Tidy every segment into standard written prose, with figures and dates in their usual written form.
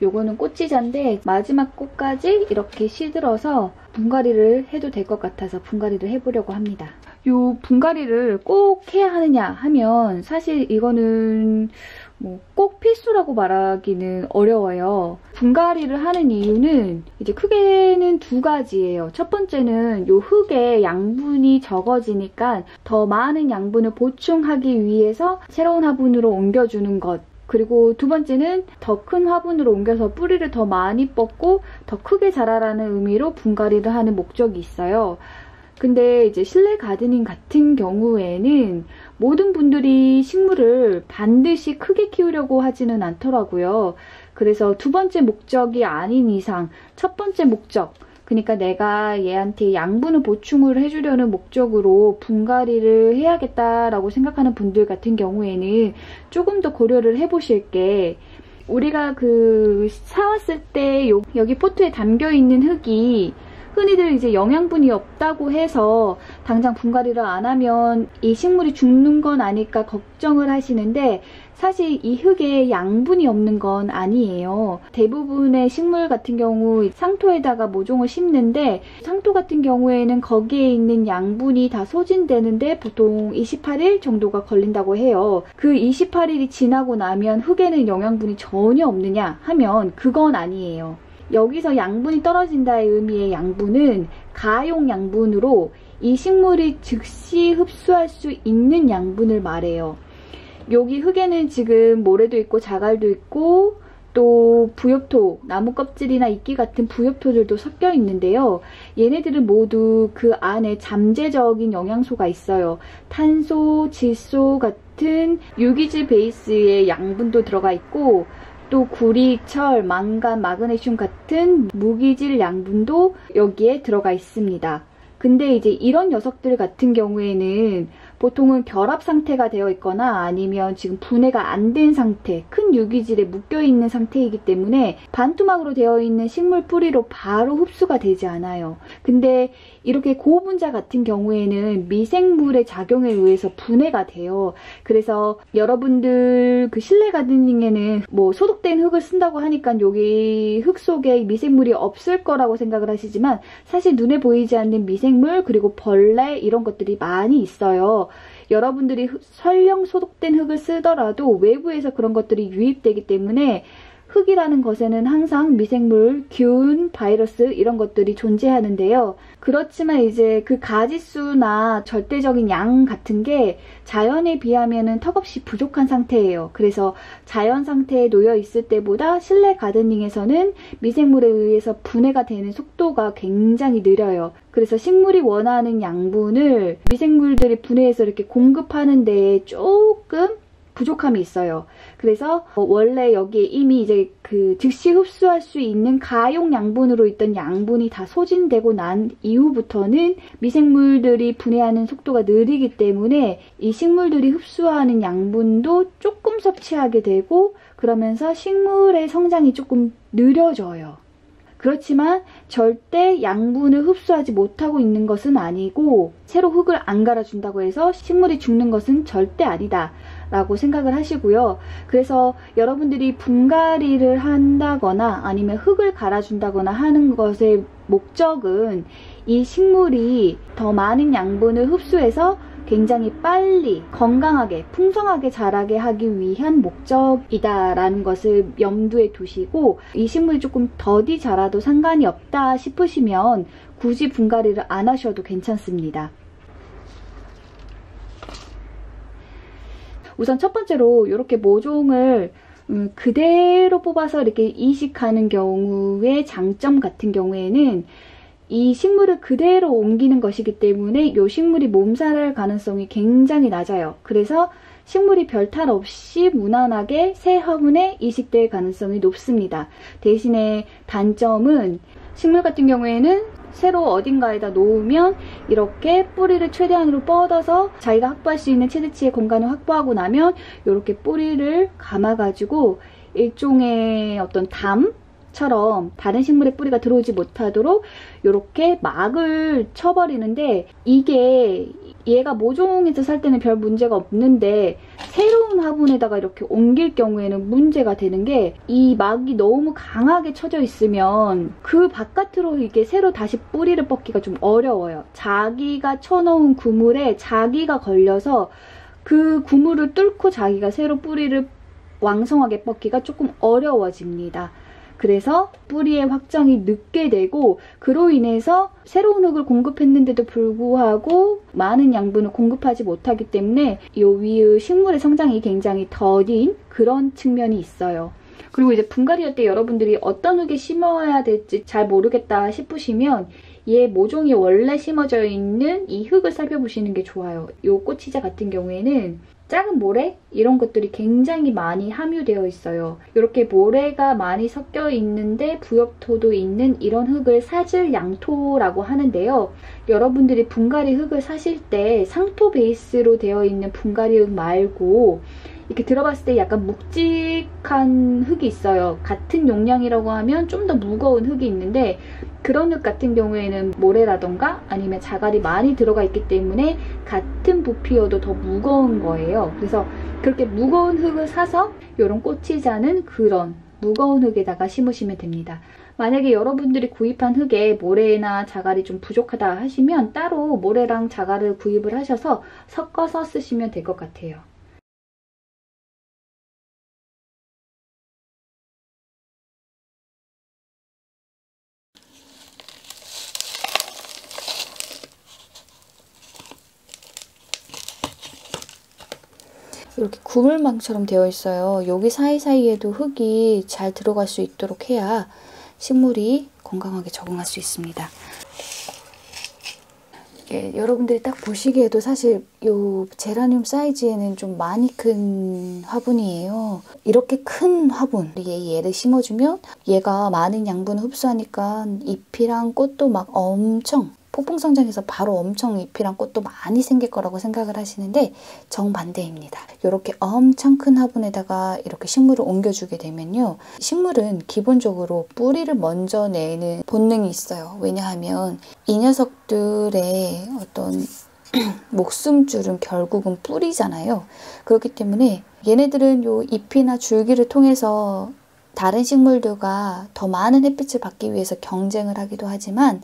요거는 꽃지자인데 마지막 꽃까지 이렇게 시들어서 분갈이를 해도 될 것 같아서 분갈이를 해보려고 합니다. 요 분갈이를 꼭 해야 하느냐 하면 사실 이거는 꼭 필수라고 말하기는 어려워요. 분갈이를 하는 이유는 이제 크게는 두 가지예요. 첫 번째는 요 흙의 양분이 적어지니까 더 많은 양분을 보충하기 위해서 새로운 화분으로 옮겨주는 것. 그리고 두 번째는 더 큰 화분으로 옮겨서 뿌리를 더 많이 뻗고 더 크게 자라라는 의미로 분갈이를 하는 목적이 있어요. 근데 이제 실내 가드닝 같은 경우에는 모든 분들이 식물을 반드시 크게 키우려고 하지는 않더라고요. 그래서 두 번째 목적이 아닌 이상 첫 번째 목적, 그러니까 내가 얘한테 양분을 보충을 해주려는 목적으로 분갈이를 해야겠다라고 생각하는 분들 같은 경우에는 조금 더 고려를 해보실 게, 우리가 사왔을 때 여기 포트에 담겨있는 흙이 흔히들 이제 영양분이 없다고 해서 당장 분갈이를 안 하면 이 식물이 죽는 건 아닐까 걱정을 하시는데, 사실 이 흙에 양분이 없는 건 아니에요. 대부분의 식물 같은 경우 상토에다가 모종을 심는데, 상토 같은 경우에는 거기에 있는 양분이 다 소진되는데 보통 28일 정도가 걸린다고 해요. 그 28일이 지나고 나면 흙에는 영양분이 전혀 없느냐 하면 그건 아니에요. 여기서 양분이 떨어진다의 의미의 양분은 가용 양분으로 이 식물이 즉시 흡수할 수 있는 양분을 말해요. 여기 흙에는 지금 모래도 있고 자갈도 있고 또 부엽토, 나무 껍질이나 이끼 같은 부엽토들도 섞여 있는데요. 얘네들은 모두 그 안에 잠재적인 영양소가 있어요. 탄소, 질소 같은 유기질 베이스의 양분도 들어가 있고, 또 구리, 철, 망간, 마그네슘 같은 무기질 양분도 여기에 들어가 있습니다. 근데 이제 이런 녀석들 같은 경우에는 보통은 결합 상태가 되어 있거나 아니면 지금 분해가 안 된 상태, 큰 유기질에 묶여있는 상태이기 때문에 반토막으로 되어 있는 식물 뿌리로 바로 흡수가 되지 않아요. 근데 이렇게 고분자 같은 경우에는 미생물의 작용에 의해서 분해가 돼요. 그래서 여러분들 실내 가드닝에는 소독된 흙을 쓴다고 하니까 여기 흙 속에 미생물이 없을 거라고 생각을 하시지만, 사실 눈에 보이지 않는 미생물 그리고 벌레 이런 것들이 많이 있어요. 여러분들이 설령 소독된 흙을 쓰더라도 외부에서 그런 것들이 유입되기 때문에 흙이라는 것에는 항상 미생물, 균, 바이러스 이런 것들이 존재하는데요. 그렇지만 이제 그 가지수나 절대적인 양 같은 게 자연에 비하면은 턱없이 부족한 상태예요. 그래서 자연 상태에 놓여 있을 때보다 실내 가드닝에서는 미생물에 의해서 분해가 되는 속도가 굉장히 느려요. 그래서 식물이 원하는 양분을 미생물들이 분해해서 이렇게 공급하는 데에 조금 부족함이 있어요. 그래서 원래 여기에 이미 이제 즉시 흡수할 수 있는 가용 양분으로 있던 양분이 다 소진되고 난 이후부터는 미생물들이 분해하는 속도가 느리기 때문에 이 식물들이 흡수하는 양분도 조금 섭취하게 되고, 그러면서 식물의 성장이 조금 느려져요. 그렇지만 절대 양분을 흡수하지 못하고 있는 것은 아니고, 새로 흙을 안 갈아준다고 해서 식물이 죽는 것은 절대 아니다 라고 생각을 하시고요. 그래서 여러분들이 분갈이를 한다거나 아니면 흙을 갈아준다거나 하는 것의 목적은 이 식물이 더 많은 양분을 흡수해서 굉장히 빨리 건강하게 풍성하게 자라게 하기 위한 목적이다라는 것을 염두에 두시고, 이 식물이 조금 더디 자라도 상관이 없다 싶으시면 굳이 분갈이를 안 하셔도 괜찮습니다. 우선 첫 번째로 이렇게 모종을 그대로 뽑아서 이렇게 이식하는 경우의 장점 같은 경우에는 이 식물을 그대로 옮기는 것이기 때문에 이 식물이 몸살할 가능성이 굉장히 낮아요. 그래서 식물이 별탈 없이 무난하게 새 화분에 이식될 가능성이 높습니다. 대신에 단점은 식물 같은 경우에는 새로 어딘가에다 놓으면 이렇게 뿌리를 최대한으로 뻗어서 자기가 확보할 수 있는 최대치의 공간을 확보하고 나면 이렇게 뿌리를 감아가지고 일종의 어떤 담? 막처럼 다른 식물의 뿌리가 들어오지 못하도록 이렇게 막을 쳐버리는데, 이게 얘가 모종에서 살 때는 별 문제가 없는데 새로운 화분에다가 이렇게 옮길 경우에는 문제가 되는 게, 이 막이 너무 강하게 쳐져 있으면 그 바깥으로 이게 새로 다시 뿌리를 뻗기가 좀 어려워요. 자기가 쳐놓은 그물에 자기가 걸려서 그 그물을 뚫고 자기가 새로 뿌리를 왕성하게 뻗기가 조금 어려워집니다. 그래서 뿌리의 확장이 늦게 되고, 그로 인해서 새로운 흙을 공급했는데도 불구하고 많은 양분을 공급하지 못하기 때문에 이 위의 식물의 성장이 굉장히 더딘 그런 측면이 있어요. 그리고 이제 분갈이할 때 여러분들이 어떤 흙에 심어야 될지 잘 모르겠다 싶으시면 얘 모종이 원래 심어져 있는 이 흙을 살펴보시는 게 좋아요. 이 꽃치자 같은 경우에는 작은 모래? 이런 것들이 굉장히 많이 함유되어 있어요. 이렇게 모래가 많이 섞여 있는데 부엽토도 있는 이런 흙을 사질양토라고 하는데요. 여러분들이 분갈이 흙을 사실 때 상토 베이스로 되어 있는 분갈이 흙 말고 이렇게 들어봤을 때 약간 묵직한 흙이 있어요. 같은 용량이라고 하면 좀 더 무거운 흙이 있는데, 그런 흙 같은 경우에는 모래라던가 아니면 자갈이 많이 들어가 있기 때문에 같은 부피여도 더 무거운 거예요. 그래서 그렇게 무거운 흙을 사서 이런 꽃치자는 그런 무거운 흙에다가 심으시면 됩니다. 만약에 여러분들이 구입한 흙에 모래나 자갈이 좀 부족하다 하시면 따로 모래랑 자갈을 구입을 하셔서 섞어서 쓰시면 될 것 같아요. 이렇게 그물망처럼 되어 있어요. 여기 사이사이에도 흙이 잘 들어갈 수 있도록 해야 식물이 건강하게 적응할 수 있습니다. 예, 여러분들이 딱 보시기에도 사실 이 제라늄 사이즈에는 좀 많이 큰 화분이에요. 이렇게 큰 화분, 얘를 심어주면 얘가 많은 양분을 흡수하니까 잎이랑 꽃도 막 엄청 폭풍성장해서 바로 엄청 잎이랑 꽃도 많이 생길 거라고 생각을 하시는데 정반대입니다. 이렇게 엄청 큰 화분에다가 이렇게 식물을 옮겨주게 되면요. 식물은 기본적으로 뿌리를 먼저 내는 본능이 있어요. 왜냐하면 이 녀석들의 어떤 목숨줄은 결국은 뿌리잖아요. 그렇기 때문에 얘네들은 요 잎이나 줄기를 통해서 다른 식물들과 더 많은 햇빛을 받기 위해서 경쟁을 하기도 하지만,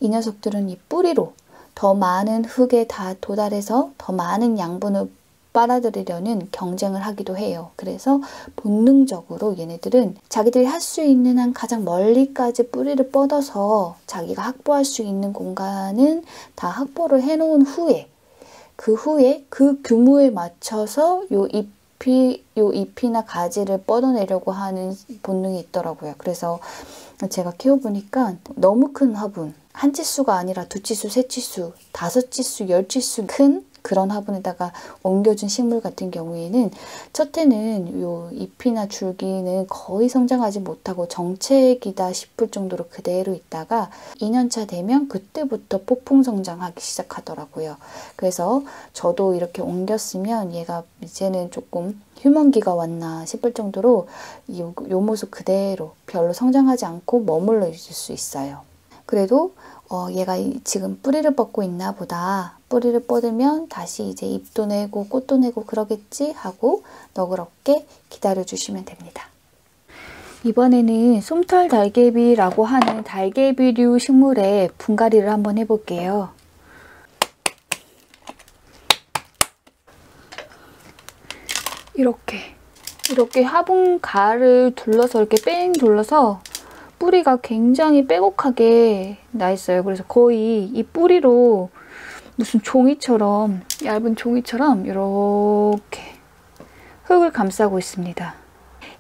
이 녀석들은 이 뿌리로 더 많은 흙에 다 도달해서 더 많은 양분을 빨아들이려는 경쟁을 하기도 해요. 그래서 본능적으로 얘네들은 자기들이 할 수 있는 한 가장 멀리까지 뿌리를 뻗어서 자기가 확보할 수 있는 공간은 다 확보를 해놓은 후에 그 규모에 맞춰서 요 잎이나 가지를 뻗어내려고 하는 본능이 있더라고요. 그래서 제가 키워보니까 너무 큰 화분, 한 치수가 아니라 두 치수, 세 치수, 다섯 치수, 열 치수 큰 그런 화분에다가 옮겨준 식물 같은 경우에는 첫 해는 요 잎이나 줄기는 거의 성장하지 못하고 정체기다 싶을 정도로 그대로 있다가 2년차 되면 그때부터 폭풍 성장하기 시작하더라고요. 그래서 저도 이렇게 옮겼으면 얘가 이제는 조금 휴먼기가 왔나 싶을 정도로 요 모습 그대로 별로 성장하지 않고 머물러 있을 수 있어요. 그래도 얘가 지금 뿌리를 뻗고 있나 보다. 뿌리를 뻗으면 다시 이제 잎도 내고 꽃도 내고 그러겠지 하고 너그럽게 기다려주시면 됩니다. 이번에는 솜털 달개비라고 하는 달개비류 식물의 분갈이를 한번 해볼게요. 이렇게 화분 가를 둘러서 이렇게 뺑 둘러서 뿌리가 굉장히 빼곡하게 나 있어요. 그래서 거의 이 뿌리로 무슨 종이처럼, 얇은 종이처럼 이렇게 흙을 감싸고 있습니다.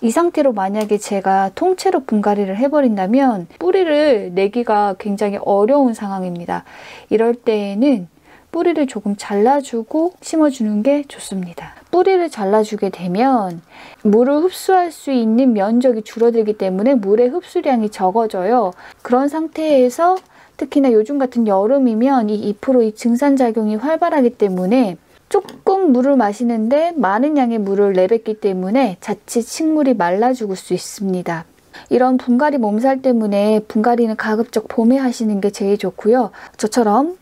이 상태로 만약에 제가 통째로 분갈이를 해버린다면 뿌리를 내기가 굉장히 어려운 상황입니다. 이럴 때에는 뿌리를 조금 잘라주고 심어주는 게 좋습니다. 뿌리를 잘라주게 되면 물을 흡수할 수 있는 면적이 줄어들기 때문에 물의 흡수량이 적어져요. 그런 상태에서 특히나 요즘 같은 여름이면 이 잎으로 이 증산작용이 활발하기 때문에 조금 물을 마시는데 많은 양의 물을 내뱉기 때문에 자칫 식물이 말라 죽을 수 있습니다. 이런 분갈이 몸살 때문에 분갈이는 가급적 봄에 하시는 게 제일 좋고요. 저처럼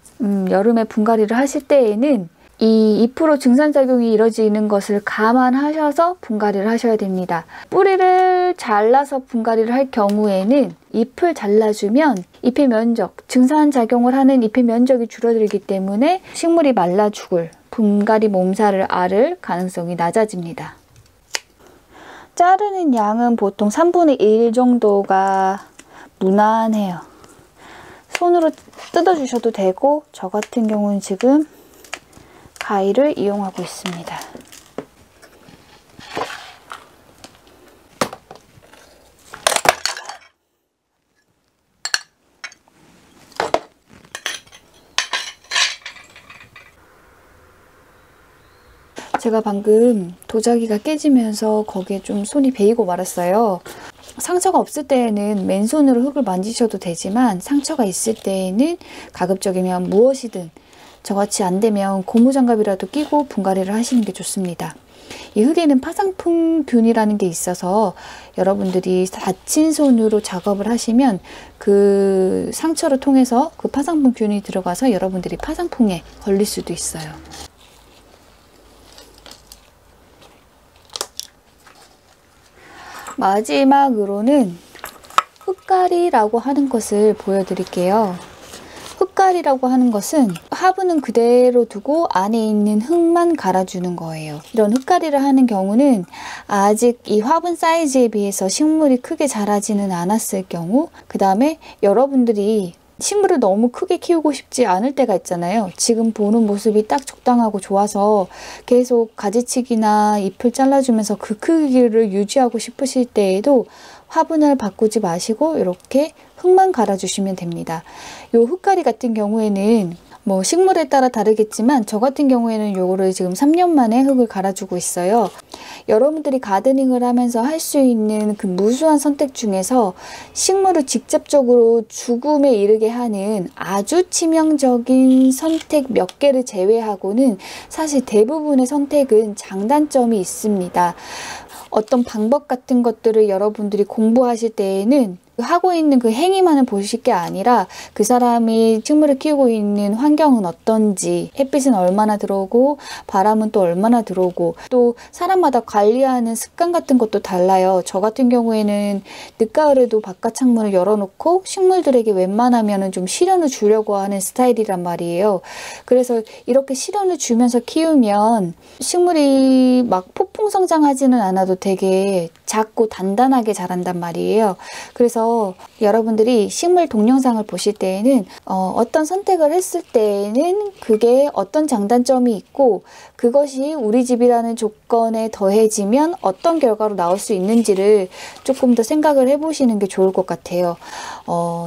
여름에 분갈이를 하실 때에는 이 2% 증산작용이 이루어지는 것을 감안하셔서 분갈이를 하셔야 됩니다. 뿌리를 잘라서 분갈이를 할 경우에는 잎을 잘라주면 잎의 면적, 증산작용을 하는 잎의 면적이 줄어들기 때문에 식물이 말라 죽을 분갈이 몸살을 앓을 가능성이 낮아집니다. 자르는 양은 보통 3분의 1 정도가 무난해요. 손으로 뜯어주셔도 되고 저 같은 경우는 지금 가위를 이용하고 있습니다. 제가 방금 도자기가 깨지면서 거기에 좀 손이 베이고 말았어요. 상처가 없을 때에는 맨손으로 흙을 만지셔도 되지만 상처가 있을 때에는 가급적이면 무엇이든 저같이 안 되면 고무장갑이라도 끼고 분갈이를 하시는 게 좋습니다. 이 흙에는 파상풍균이라는 게 있어서 여러분들이 다친 손으로 작업을 하시면 그 상처를 통해서 그 파상풍균이 들어가서 여러분들이 파상풍에 걸릴 수도 있어요. 마지막으로는 흙갈이라고 하는 것을 보여드릴게요. 흙갈이라고 하는 것은 화분은 그대로 두고 안에 있는 흙만 갈아주는 거예요. 이런 흙갈이를 하는 경우는 아직 이 화분 사이즈에 비해서 식물이 크게 자라지는 않았을 경우, 그 다음에 여러분들이 식물을 너무 크게 키우고 싶지 않을 때가 있잖아요. 지금 보는 모습이 딱 적당하고 좋아서 계속 가지치기나 잎을 잘라주면서 그 크기를 유지하고 싶으실 때에도 화분을 바꾸지 마시고 이렇게 흙만 갈아주시면 됩니다. 요 흙갈이 같은 경우에는 뭐 식물에 따라 다르겠지만 저 같은 경우에는 요거를 지금 3년 만에 흙을 갈아주고 있어요. 여러분들이 가드닝을 하면서 할 수 있는 그 무수한 선택 중에서 식물을 직접적으로 죽음에 이르게 하는 아주 치명적인 선택 몇 개를 제외하고는 사실 대부분의 선택은 장단점이 있습니다. 어떤 방법 같은 것들을 여러분들이 공부하실 때에는 하고 있는 그 행위만을 보실 게 아니라 그 사람이 식물을 키우고 있는 환경은 어떤지, 햇빛은 얼마나 들어오고 바람은 또 얼마나 들어오고, 또 사람마다 관리하는 습관 같은 것도 달라요. 저 같은 경우에는 늦가을에도 바깥 창문을 열어놓고 식물들에게 웬만하면 좀 시련을 주려고 하는 스타일이란 말이에요. 그래서 이렇게 시련을 주면서 키우면 식물이 막 폭풍 성장하지는 않아도 되게 작고 단단하게 자란단 말이에요. 그래서 여러분들이 식물 동영상을 보실 때에는 어떤 선택을 했을 때에는 그게 어떤 장단점이 있고 그것이 우리 집이라는 조건에 더해지면 어떤 결과로 나올 수 있는지를 조금 더 생각을 해보시는 게 좋을 것 같아요.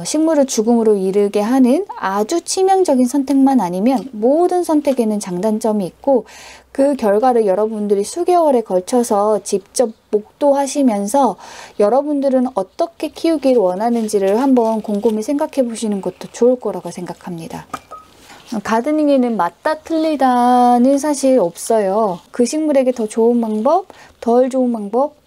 식물을 죽음으로 이르게 하는 아주 치명적인 선택만 아니면 모든 선택에는 장단점이 있고 그 결과를 여러분들이 수개월에 걸쳐서 직접 목도하시면서 여러분들은 어떻게 키우기를 원하는지를 한번 곰곰이 생각해 보시는 것도 좋을 거라고 생각합니다. 가드닝에는 맞다 틀리다는 사실 없어요. 그 식물에게 더 좋은 방법, 덜 좋은 방법이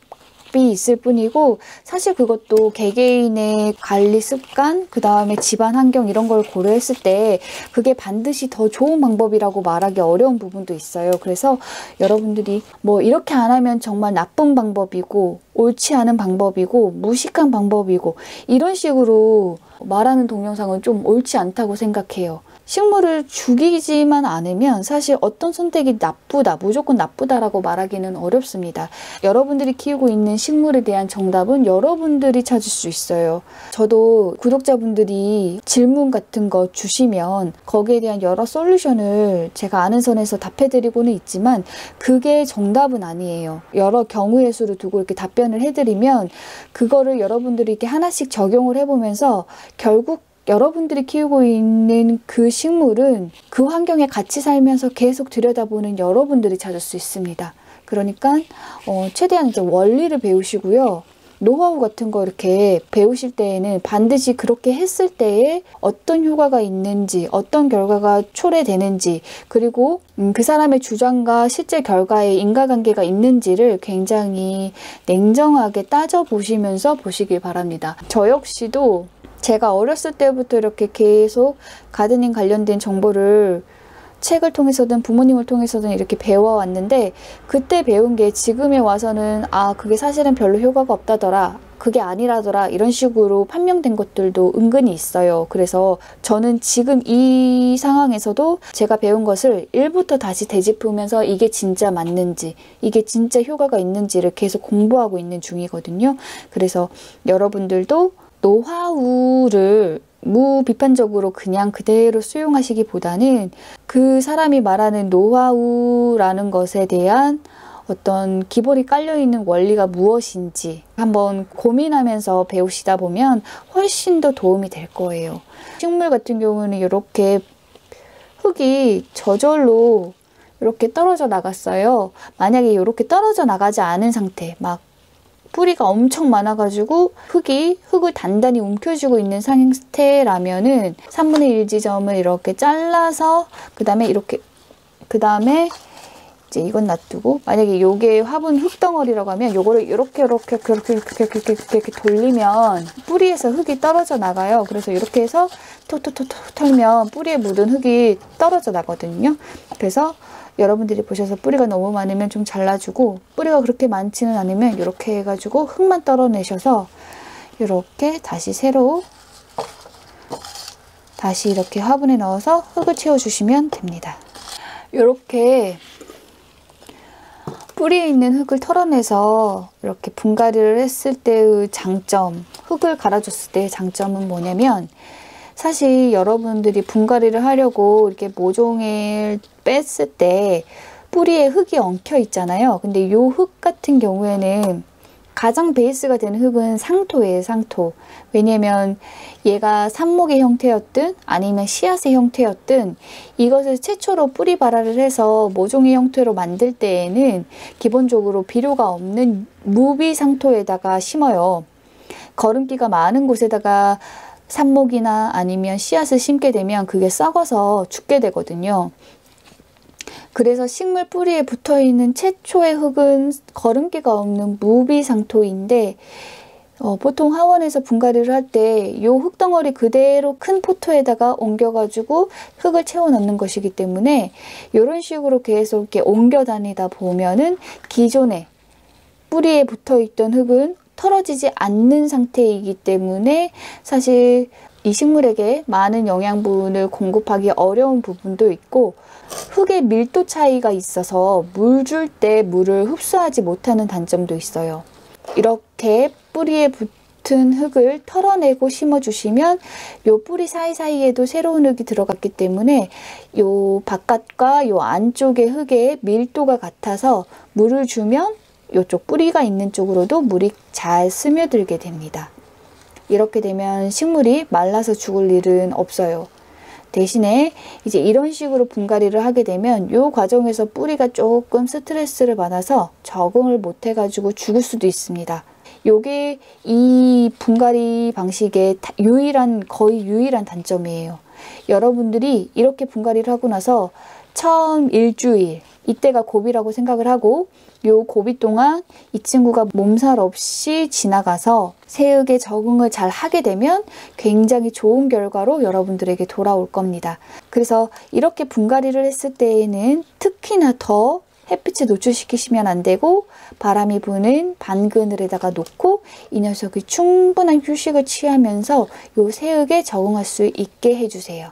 있을 뿐이고 사실 그것도 개개인의 관리 습관, 그 다음에 집안 환경 이런 걸 고려했을 때 그게 반드시 더 좋은 방법이라고 말하기 어려운 부분도 있어요. 그래서 여러분들이 뭐 이렇게 안 하면 정말 나쁜 방법이고 옳지 않은 방법이고 무식한 방법이고 이런 식으로 말하는 동영상은 좀 옳지 않다고 생각해요. 식물을 죽이지만 않으면 사실 어떤 선택이 나쁘다, 무조건 나쁘다라고 말하기는 어렵습니다. 여러분들이 키우고 있는 식물에 대한 정답은 여러분들이 찾을 수 있어요. 저도 구독자분들이 질문 같은 거 주시면 거기에 대한 여러 솔루션을 제가 아는 선에서 답해드리고는 있지만 그게 정답은 아니에요. 여러 경우의 수를 두고 이렇게 답변을 해드리면 그거를 여러분들이 이렇게 하나씩 적용을 해보면서 결국 여러분들이 키우고 있는 그 식물은 그 환경에 같이 살면서 계속 들여다보는 여러분들이 찾을 수 있습니다. 그러니까 최대한 이제 원리를 배우시고요. 노하우 같은 거 이렇게 배우실 때에는 반드시 그렇게 했을 때에 어떤 효과가 있는지, 어떤 결과가 초래되는지, 그리고 그 사람의 주장과 실제 결과에 인과관계가 있는지를 굉장히 냉정하게 따져보시면서 보시길 바랍니다. 저 역시도 제가 어렸을 때부터 이렇게 계속 가드닝 관련된 정보를 책을 통해서든 부모님을 통해서든 이렇게 배워왔는데, 그때 배운 게 지금에 와서는 그게 사실은 별로 효과가 없다더라, 그게 아니라더라, 이런 식으로 판명된 것들도 은근히 있어요. 그래서 저는 지금 이 상황에서도 제가 배운 것을 1부터 다시 되짚으면서 이게 진짜 맞는지, 이게 진짜 효과가 있는지를 계속 공부하고 있는 중이거든요. 그래서 여러분들도 노하우를 무비판적으로 그냥 그대로 수용하시기보다는 그 사람이 말하는 노하우라는 것에 대한 어떤 기본이 깔려있는 원리가 무엇인지 한번 고민하면서 배우시다 보면 훨씬 더 도움이 될 거예요. 식물 같은 경우는 이렇게 흙이 저절로 이렇게 떨어져 나갔어요. 만약에 이렇게 떨어져 나가지 않은 상태, 막 뿌리가 엄청 많아가지고 흙을 단단히 움켜쥐고 있는 상태라면은 3분의 1 지점을 이렇게 잘라서 그 다음에 이제 이건 놔두고, 만약에 요게 화분 흙덩어리라고 하면 요거를 이렇게 돌리면 뿌리에서 흙이 떨어져 나가요. 그래서 이렇게 해서 톡톡톡 털면 뿌리에 묻은 흙이 떨어져 나거든요. 그래서 여러분들이 보셔서 뿌리가 너무 많으면 좀 잘라주고, 뿌리가 그렇게 많지는 않으면 이렇게 해가지고 흙만 떨어내셔서 이렇게 다시 이렇게 화분에 넣어서 흙을 채워주시면 됩니다. 이렇게 뿌리에 있는 흙을 털어내서 이렇게 분갈이를 했을 때의 장점, 흙을 갈아줬을 때의 장점은 뭐냐면, 사실 여러분들이 분갈이를 하려고 이렇게 모종을 뺐을 때 뿌리에 흙이 엉켜 있잖아요. 근데 이 흙 같은 경우에는 가장 베이스가 되는 흙은 상토예요, 상토. 왜냐면 얘가 삽목의 형태였든 아니면 씨앗의 형태였든 이것을 최초로 뿌리 발화를 해서 모종의 형태로 만들 때에는 기본적으로 비료가 없는 무비 상토에다가 심어요. 거름기가 많은 곳에다가 삽목이나 아니면 씨앗을 심게 되면 그게 썩어서 죽게 되거든요. 그래서 식물 뿌리에 붙어있는 최초의 흙은 거름기가 없는 무비상토인데, 보통 하원에서 분갈이를 할 때 이 흙덩어리 그대로 큰 포토에다가 옮겨가지고 흙을 채워 넣는 것이기 때문에 이런 식으로 계속 이렇게 옮겨 다니다 보면은 기존에 뿌리에 붙어있던 흙은 털어지지 않는 상태이기 때문에 사실 이 식물에게 많은 영양분을 공급하기 어려운 부분도 있고, 흙의 밀도 차이가 있어서 물 줄 때 물을 흡수하지 못하는 단점도 있어요. 이렇게 뿌리에 붙은 흙을 털어내고 심어주시면 요 뿌리 사이사이에도 새로운 흙이 들어갔기 때문에 요 바깥과 요 안쪽의 흙의 밀도가 같아서 물을 주면 이쪽 뿌리가 있는 쪽으로도 물이 잘 스며들게 됩니다. 이렇게 되면 식물이 말라서 죽을 일은 없어요. 대신에 이제 이런 식으로 분갈이를 하게 되면 이 과정에서 뿌리가 조금 스트레스를 받아서 적응을 못 해가지고 죽을 수도 있습니다. 요게 이 분갈이 방식의 거의 유일한 단점이에요. 여러분들이 이렇게 분갈이를 하고 나서 처음 일주일, 이때가 고비라고 생각을 하고 요 고비 동안 이 친구가 몸살 없이 지나가서 새흙에 적응을 잘 하게 되면 굉장히 좋은 결과로 여러분들에게 돌아올 겁니다. 그래서 이렇게 분갈이를 했을 때에는 특히나 더 햇빛에 노출시키시면 안 되고, 바람이 부는 반그늘에다가 놓고 이 녀석이 충분한 휴식을 취하면서 요 새흙에 적응할 수 있게 해주세요.